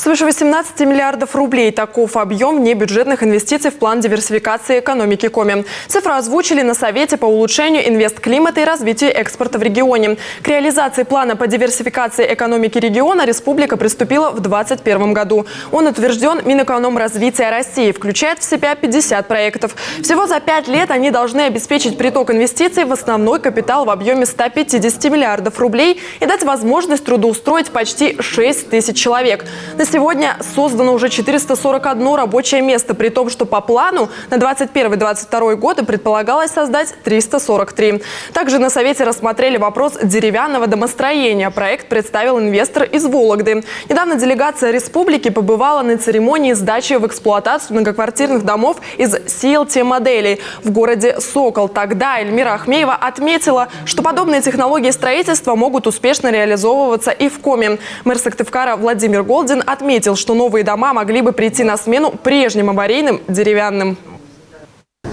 Свыше 18 миллиардов рублей – таков объем внебюджетных инвестиций в план диверсификации экономики Коми. Цифру озвучили на Совете по улучшению инвестклимата и развитию экспорта в регионе. К реализации плана по диверсификации экономики региона республика приступила в 2021 году. Он утвержден Минэкономразвития России, включает в себя 50 проектов. Всего за 5 лет они должны обеспечить приток инвестиций в основной капитал в объеме 150 миллиардов рублей и дать возможность трудоустроить почти 6 тысяч человек. На сегодня создано уже 441 рабочее место, при том, что по плану на 2021-2022 годы предполагалось создать 343. Также на Совете рассмотрели вопрос деревянного домостроения. Проект представил инвестор из Вологды. Недавно делегация республики побывала на церемонии сдачи в эксплуатацию многоквартирных домов из CLT-моделей в городе Сокол. Тогда Эльмира Ахмеева отметила, что подобные технологии строительства могут успешно реализовываться и в Коми. Мэр Сыктывкара Владимир Голдин отметил, что новые дома могли бы прийти на смену прежним аварийным деревянным.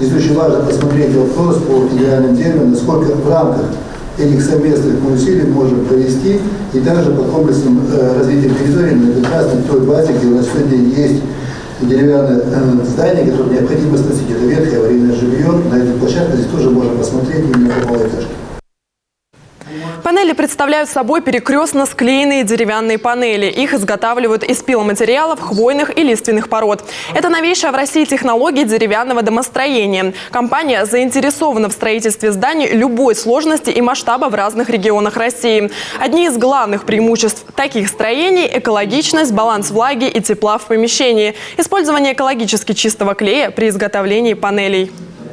Здесь очень важно посмотреть вопрос по идеальным терминам, насколько в рамках этих совместных усилий можем провести и также по комплексным развитию территории на как раз на той базе, где у нас сегодня есть деревянное здание, которое необходимо сносить. Это ветхое аварийное жилье. На этой площадке здесь тоже можно посмотреть именно по малоэтажке. Панели представляют собой перекрестно склеенные деревянные панели. Их изготавливают из пиломатериалов, хвойных и лиственных пород. Это новейшая в России технология деревянного домостроения. Компания заинтересована в строительстве зданий любой сложности и масштаба в разных регионах России. Одни из главных преимуществ таких строений – экологичность, баланс влаги и тепла в помещении, использование экологически чистого клея при изготовлении панелей.